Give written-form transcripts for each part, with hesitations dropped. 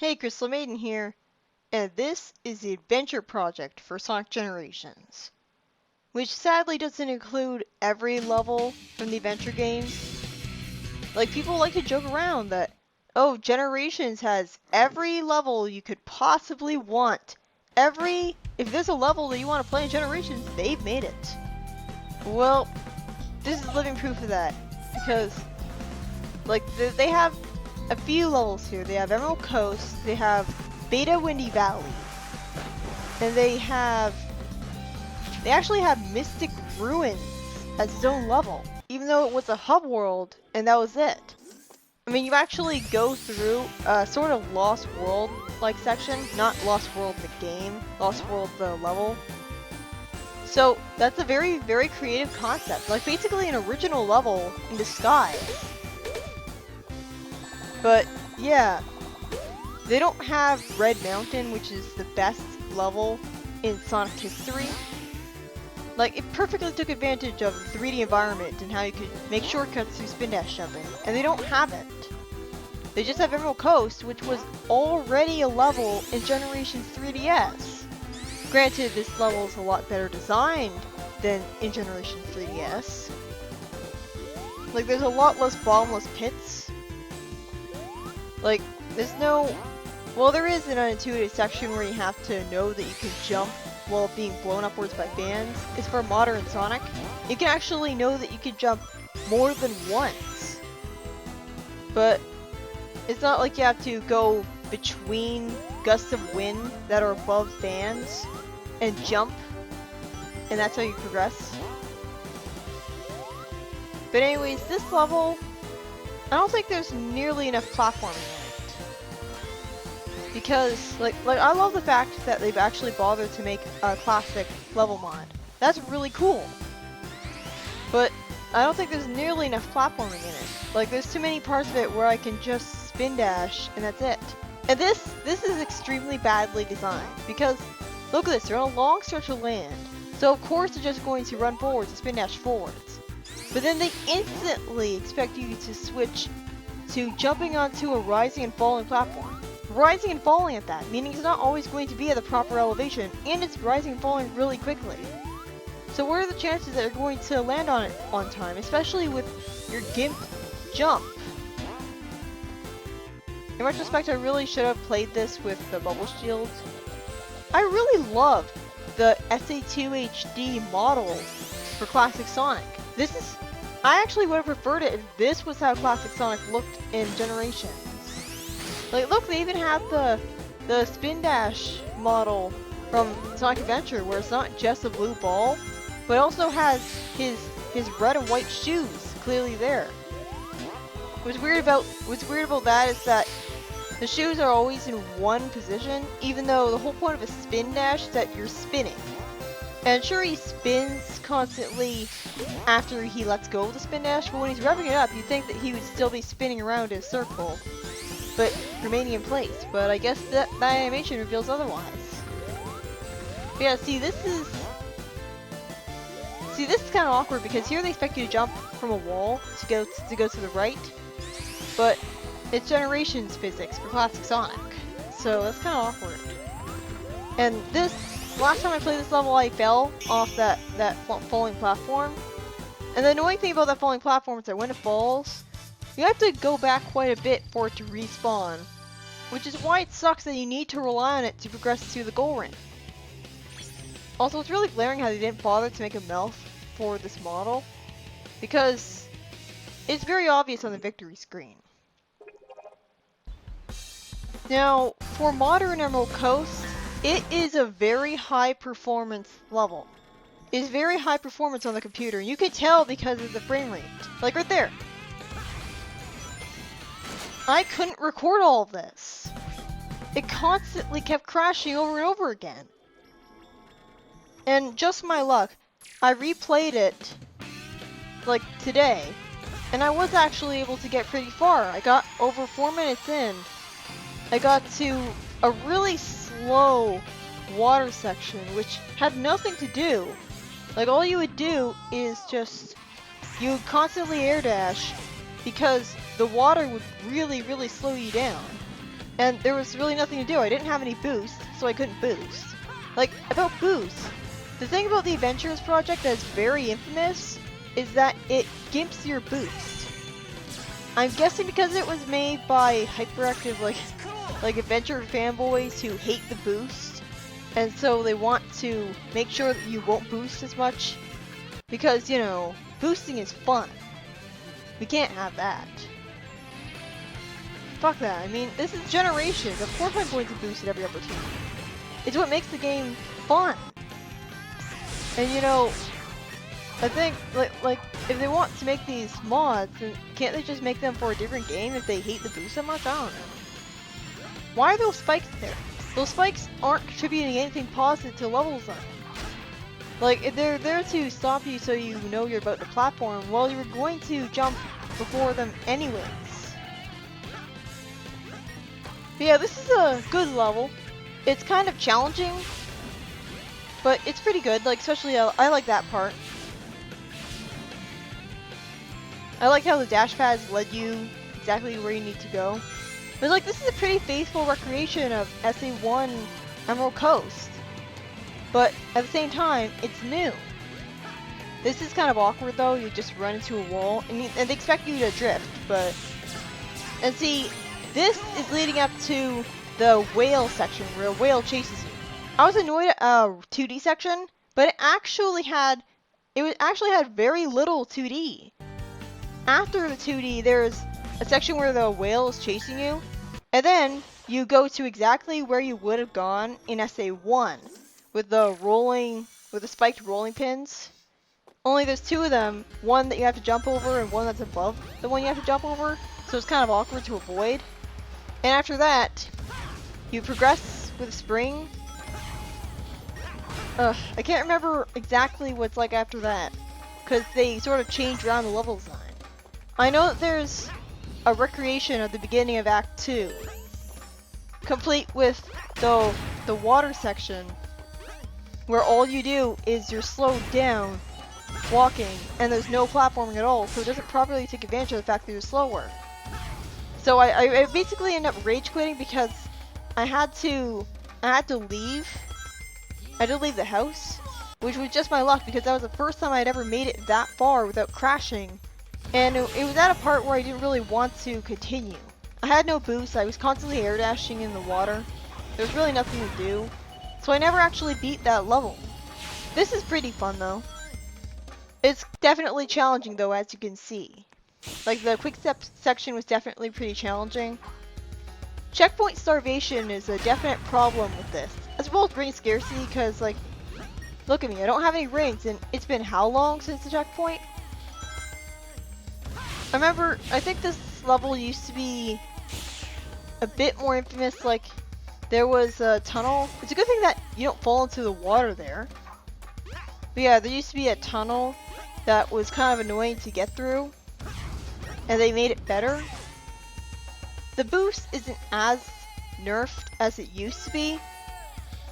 Hey, Crystal Maiden here, and this is the Adventure Project for Sonic Generations, which sadly doesn't include every level from the adventure games. Like, people like to joke around that, oh, Generations has every level you could possibly want. If there's a level that you want to play in Generations, they've made it. Well, this is living proof of that, because, like, they have a few levels here. They have Emerald Coast, they have Beta Windy Valley, and they actually have Mystic Ruins as its own level, even though it was a hub world and that was it. I mean, you actually go through a sort of Lost World like section, not Lost World the game, Lost World the level. So that's a very, very creative concept, like basically an original level in disguise. But yeah, they don't have Red Mountain, which is the best level in Sonic history. Like, it perfectly took advantage of the 3D environment and how you could make shortcuts through spin dash jumping, and they don't have it. They just have Emerald Coast, which was already a level in Generations 3DS. Granted, this level is a lot better designed than in Generations 3DS. Like, there's a lot less bottomless pits. Like, there's no... Well, there is an unintuitive section where you have to know that you can jump while being blown upwards by fans. It's for modern Sonic. You can actually know that you can jump more than once. But it's not like you have to go between gusts of wind that are above fans and jump, and that's how you progress. But anyways, this level, I don't think there's nearly enough platforming in it. Because, like I love the fact that they've actually bothered to make a classic level mod. That's really cool. But I don't think there's nearly enough platforming in it. Like, there's too many parts of it where I can just spin dash and that's it. And this is extremely badly designed because look at this, they're on a long stretch of land. So of course they're just going to run forwards and spin dash forwards. But then they instantly expect you to switch to jumping onto a rising and falling platform. Rising and falling at that, meaning it's not always going to be at the proper elevation, and it's rising and falling really quickly. So what are the chances that you're going to land on it on time, especially with your GIMP jump? In retrospect, I really should have played this with the bubble shield. I really love the SA2 HD model for Classic Sonic. I actually would have preferred it if this was how Classic Sonic looked in Generations. Like, look, they even have the spin dash model from Sonic Adventure, where it's not just a blue ball, but also has his red and white shoes clearly there. What's weird about that is that the shoes are always in one position, even though the whole point of a spin dash is that you're spinning. And sure, he spins constantly after he lets go of the spin dash, but when he's revving it up, you'd think that he would still be spinning around in a circle, but remaining in place. But I guess that animation reveals otherwise. But yeah, see, this is kind of awkward because here they expect you to jump from a wall to go to the right, but it's Generations physics for Classic Sonic, so that's kind of awkward. And last time I played this level, I fell off that falling platform. And the annoying thing about that falling platform is that when it falls, you have to go back quite a bit for it to respawn, which is why it sucks that you need to rely on it to progress to the goal ring. Also, it's really glaring how they didn't bother to make a mouth for this model, because it's very obvious on the victory screen. Now, for modern Emerald Coast, it is a very high performance level. It's very high performance on the computer, and you can tell because of the frame rate. Like right there. I couldn't record all of this. It constantly kept crashing over and over again. And just my luck, I replayed it, like, today, and I was actually able to get pretty far. I got over 4 minutes in. I got to a really slow water section, which had nothing to do. Like, all you would do is you would constantly air dash, because the water would really, really slow you down. and there was really nothing to do. I didn't have any boosts, so I couldn't boost. Like, about boosts, the thing about the Adventurers project that's very infamous is that it gimps your boost. I'm guessing because it was made by hyperactive, like adventure fanboys who hate the boost, and so they want to make sure that you won't boost as much, because, you know, boosting is fun. We can't have that. Fuck that. I mean, this is Generations. Of course I'm going to boost at every opportunity. It's what makes the game fun. And, you know, I think, like, if they want to make these mods, then can't they just make them for a different game if they hate the boost so much? I don't know. Why are those spikes there? Those spikes aren't contributing anything positive to level design. Like, they're there to stop you so you know you're about to platform, while you're going to jump before them anyways. But yeah, this is a good level. It's kind of challenging, but it's pretty good. Like, especially, I like that part. I like how the dash pads led you exactly where you need to go. But like, this is a pretty faithful recreation of SA1 Emerald Coast. But at the same time, it's new. This is kind of awkward though. You just run into a wall, and they expect you to drift. But and see, this is leading up to the whale section where a whale chases you. I was annoyed at 2D section, but it actually had very little 2D. After the 2D, there's a section where the whale is chasing you, and then you go to exactly where you would have gone in SA1 with the spiked rolling pins. Only there's two of them, one that you have to jump over and one that's above the one you have to jump over, so it's kind of awkward to avoid. And after that, you progress with a spring. I can't remember exactly what's like after that, because they sort of changed around the level design. I know that there's a recreation at the beginning of Act 2, complete with the water section, where all you do is you're slowed down walking, and there's no platforming at all, so it doesn't properly take advantage of the fact that you're slower. So I basically ended up rage quitting because I had to leave. I had to leave the house, which was just my luck because that was the first time I'd ever made it that far without crashing. And it was at a part where I didn't really want to continue. I had no boost, I was constantly air dashing in the water. There was really nothing to do. So I never actually beat that level. This is pretty fun though. It's definitely challenging though, as you can see. Like, the quick step section was definitely pretty challenging. Checkpoint starvation is a definite problem with this, as well as ring scarcity, because, like, look at me, I don't have any rings, and it's been how long since the checkpoint? I think this level used to be a bit more infamous, like, there was a tunnel. It's a good thing that you don't fall into the water there. But yeah, there used to be a tunnel that was kind of annoying to get through, and they made it better. The boost isn't as nerfed as it used to be.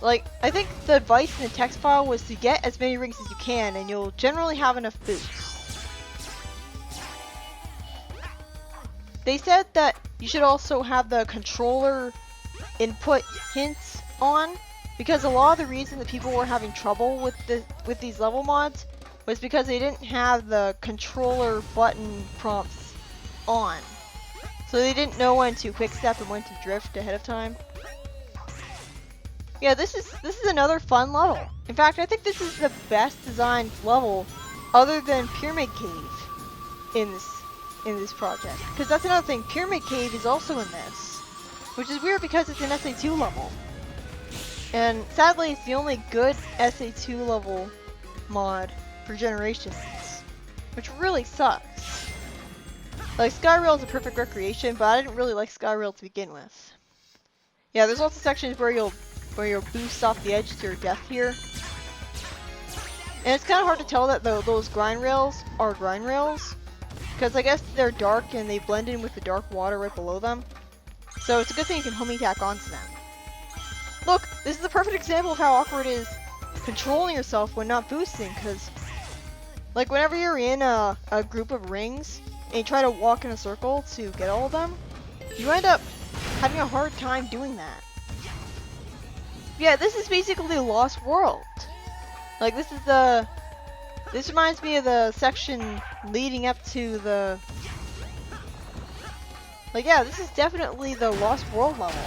Like, I think the advice in the text file was to get as many rings as you can, and you'll generally have enough boost. They said that you should also have the controller input hints on, because a lot of the reason that people were having trouble with these level mods was because they didn't have the controller button prompts on. So they didn't know when to quick step and when to drift ahead of time. Yeah, this is another fun level. In fact, I think this is the best designed level other than Pyramid Cave in this project. Because that's another thing, Pyramid Cave is also in this, which is weird because it's an SA2 level. And sadly, it's the only good SA2 level mod for Generations, which really sucks. Like, Skyrail is a perfect recreation, but I didn't really like Skyrail to begin with. Yeah, there's also sections where you'll boost off the edge to your death here. And it's kind of hard to tell that those grind rails are grind rails, because I guess they're dark and they blend in with the dark water right below them. So it's a good thing you can homing tack onto them. Look, this is the perfect example of how awkward it is controlling yourself when not boosting, because like whenever you're in a group of rings and you try to walk in a circle to get all of them, you end up having a hard time doing that. Yeah, this is basically Lost World. Like, this reminds me of the section leading up to the... Like, yeah, this is definitely the Lost World level.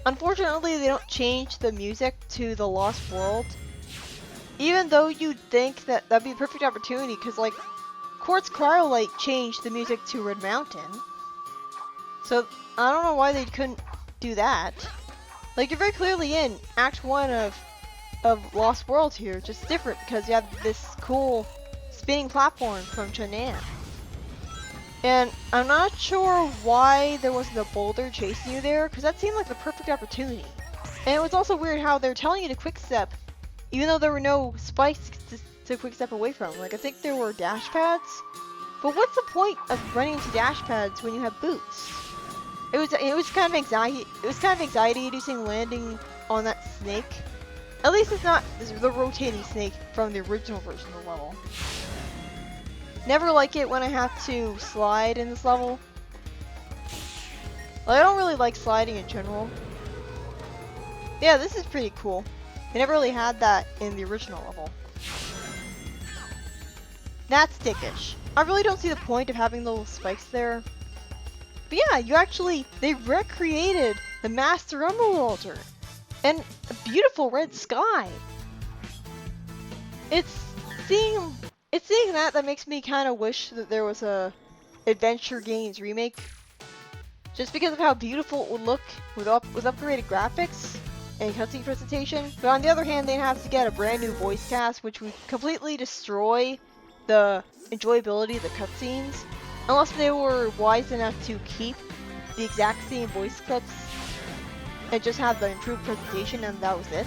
Unfortunately, they don't change the music to the Lost World. Even though you'd think that that'd be a perfect opportunity, because, like, Quartz Cryolite changed the music to Red Mountain. So, I don't know why they couldn't do that. Like, you're very clearly in Act 1 of Lost World here, just different because you have this cool spinning platform from Chun'an. And I'm not sure why there wasn't a boulder chasing you there, because that seemed like the perfect opportunity. And it was also weird how they're telling you to quickstep, even though there were no spikes to quickstep away from. Like, I think there were dash pads, but what's the point of running into dash pads when you have boots? It was kind of anxiety. It was kind of anxiety-inducing landing on that snake. At least it's not the rotating snake from the original version of the level. Never like it when I have to slide in this level. Well, I don't really like sliding in general. Yeah, this is pretty cool. I never really had that in the original level. That's dickish. I really don't see the point of having the little spikes there. But yeah, they recreated the Master Emerald altar. And a beautiful red sky. It's seeing that makes me kind of wish that there was a Adventure Games remake. Just because of how beautiful it would look with upgraded graphics and cutscene presentation. But on the other hand, they'd have to get a brand new voice cast, which would completely destroy the enjoyability of the cutscenes. Unless they were wise enough to keep the exact same voice clips and just have the improved presentation, and that was it.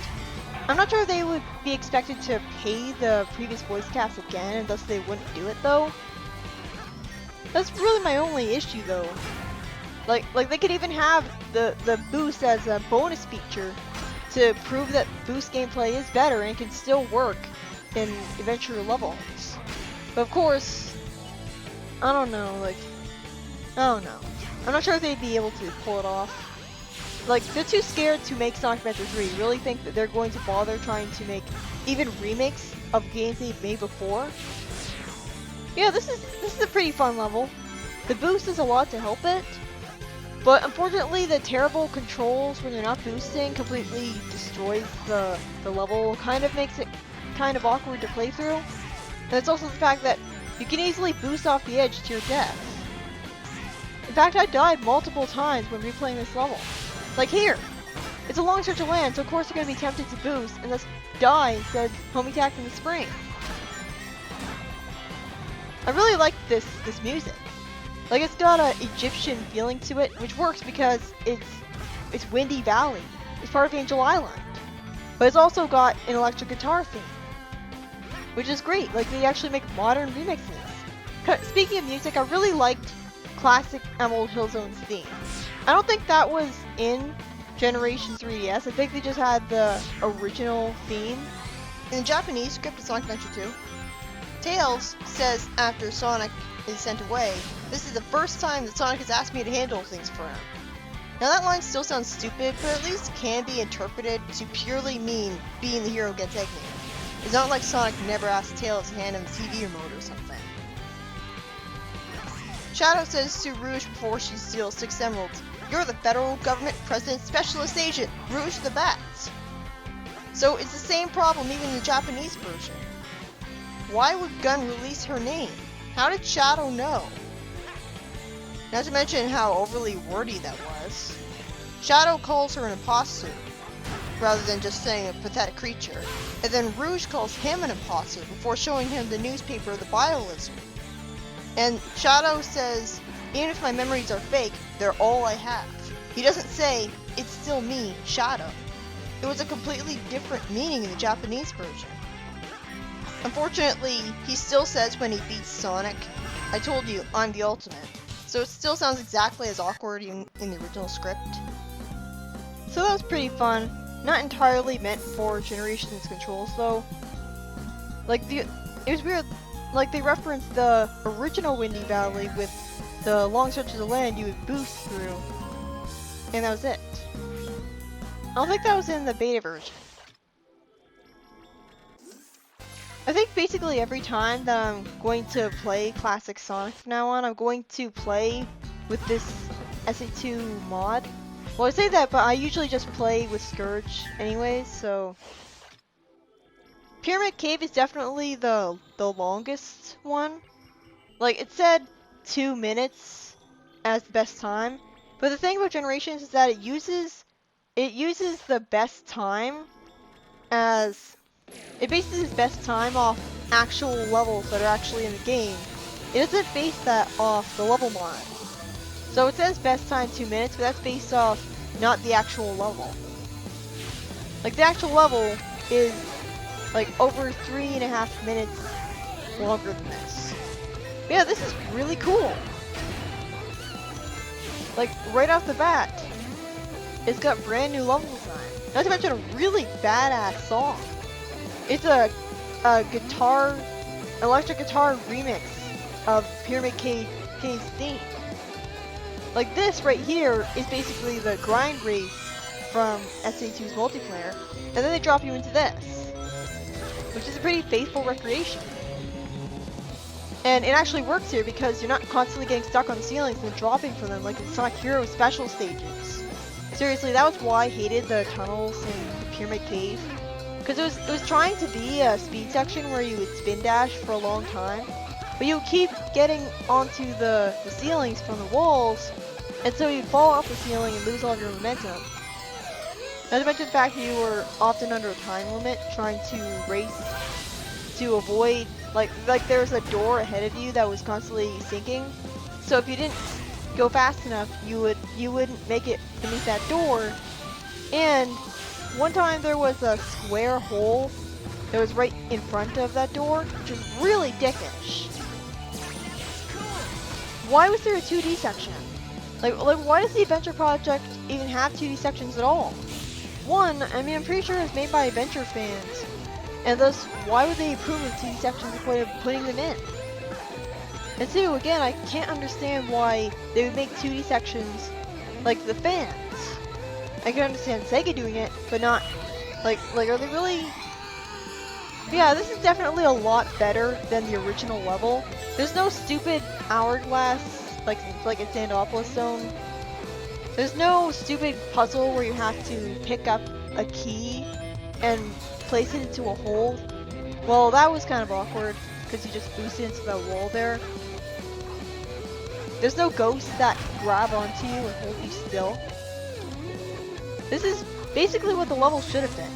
I'm not sure if they would be expected to pay the previous voice cast again, and thus they wouldn't do it though. That's really my only issue though. Like they could even have the boost as a bonus feature to prove that boost gameplay is better and can still work in adventure levels. But of course, I don't know, I'm not sure if they'd be able to pull it off. Like, they're too scared to make Sonic Adventure 3. Really think that they're going to bother trying to make even remakes of games they've made before? Yeah, this is a pretty fun level. The boost does a lot to help it, but unfortunately the terrible controls when you're not boosting completely destroys the level. Kind of makes it kind of awkward to play through. And it's also the fact that you can easily boost off the edge to your death. In fact, I died multiple times when replaying this level. Like here, it's a long stretch of land, so of course you're going to be tempted to boost and thus die instead of home attacking the spring. I really like this music. Like, it's got an Egyptian feeling to it, which works because it's Windy Valley. It's part of Angel Island. But it's also got an electric guitar theme, which is great. Like, they actually make modern remixes. Speaking of music, I really liked classic Emerald Hill Zone's theme. I don't think that was in Generation 3DS. I think they just had the original theme. In the Japanese script of Sonic Adventure 2, Tails says after Sonic is sent away, "This is the first time that Sonic has asked me to handle things for him." Now that line still sounds stupid, but at least can be interpreted to purely mean being the hero gets ignorant. It's not like Sonic never asked Tails to hand him the TV remote or something. Shadow says to Rouge before she steals 6 emeralds, "You're the federal government president's specialist agent, Rouge the Bat." So it's the same problem even in the Japanese version. Why would Gun release her name? How did Shadow know? Not to mention how overly wordy that was. Shadow calls her an imposter, rather than just saying a pathetic creature, and then Rouge calls him an imposter before showing him the newspaper of the Bio-Lizard. And Shadow says, "Even if my memories are fake, they're all I have." He doesn't say, "It's still me, Shadow." It was a completely different meaning in the Japanese version. Unfortunately, he still says when he beats Sonic, "I told you, I'm the ultimate." So it still sounds exactly as awkward in the original script. So that was pretty fun. Not entirely meant for Generations controls though. Like, it was weird. Like, they referenced the original Windy Valley with the long stretches of land you would boost through. And that was it. I don't think that was in the beta version. I think basically every time that I'm going to play Classic Sonic from now on, I'm going to play with this SA2 mod. Well, I say that, but I usually just play with Scourge anyways, so... Pyramid Cave is definitely the longest one. Like, it said 2 minutes as the best time, but the thing about Generations is that it uses the best time as... It bases its best time off actual levels that are actually in the game. It doesn't base that off the level mod. So it says best time 2 minutes, but that's based off not the actual level. Like the actual level is like over 3.5 minutes longer than this. But yeah, this is really cool. Like right off the bat, it's got brand new level design. Not to mention a really badass song. It's a electric guitar remix of Pyramid Cave's theme. Like this right here is basically the grind race from SA2's multiplayer, and then they drop you into this, which is a pretty faithful recreation. And it actually works here because you're not constantly getting stuck on ceilings and dropping from them like in Sonic Heroes special stages. Seriously, that was why I hated the tunnels in the Pyramid Cave. Because it was trying to be a speed section where you would spin dash for a long time, but you would keep getting onto the ceilings from the walls, and so you'd fall off the ceiling and lose all of your momentum. Not to mention the fact that you were often under a time limit trying to race to avoid, like there's a door ahead of you that was constantly sinking, so if you didn't go fast enough, you wouldn't make it beneath that door. And one time there was a square hole that was right in front of that door, which is really dickish. Why was there a 2D section? Like why does the Adventure Project even have 2D sections at all? One, I mean, I'm pretty sure it's made by Adventure fans, and thus, why would they approve of 2D sections before putting them in? And two, again, I can't understand why they would make 2D sections like the fans. I can understand Sega doing it, but not, like, are they really... Yeah, this is definitely a lot better than the original level. There's no stupid hourglass, like in Sandopolis Zone. There's no stupid puzzle where you have to pick up a key and place it into a hole. Well, that was kind of awkward, because you just boost it into that wall there. There's no ghosts that grab onto you and hold you still. This is basically what the level should have been.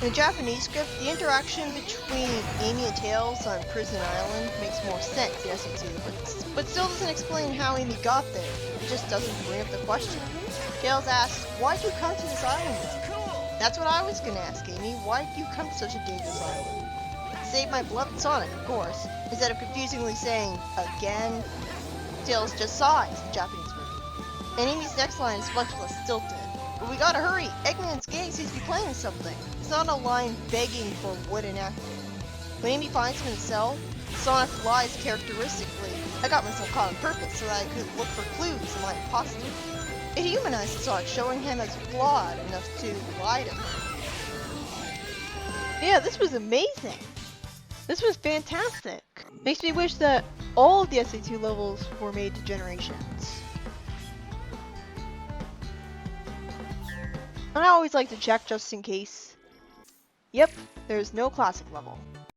In the Japanese script, the interaction between Amy and Tails on Prison Island makes more sense in SA2, but still doesn't explain how Amy got there. It just doesn't bring up the question. Tails asks, "Why'd you come to this island?" That's what I was gonna ask, Amy. Why'd you come to such a dangerous island? Save my beloved Sonic, of course. Instead of confusingly saying, "again," Tails just sighs, the Japanese version. And Amy's next line is much less stilted. "But we gotta hurry, Eggman's gang seems to be planning something." It's not a line begging for wood enactment. When Amy finds him in the cell, Sonic lies characteristically, "I got myself caught on purpose so that I could look for clues in my imposter." It humanizes Sonic, showing him as flawed enough to lie to her. Yeah, this was amazing. This was fantastic. Makes me wish that all of the SA2 levels were made to Generations. And I always like to check just in case. Yep, there's no classic level.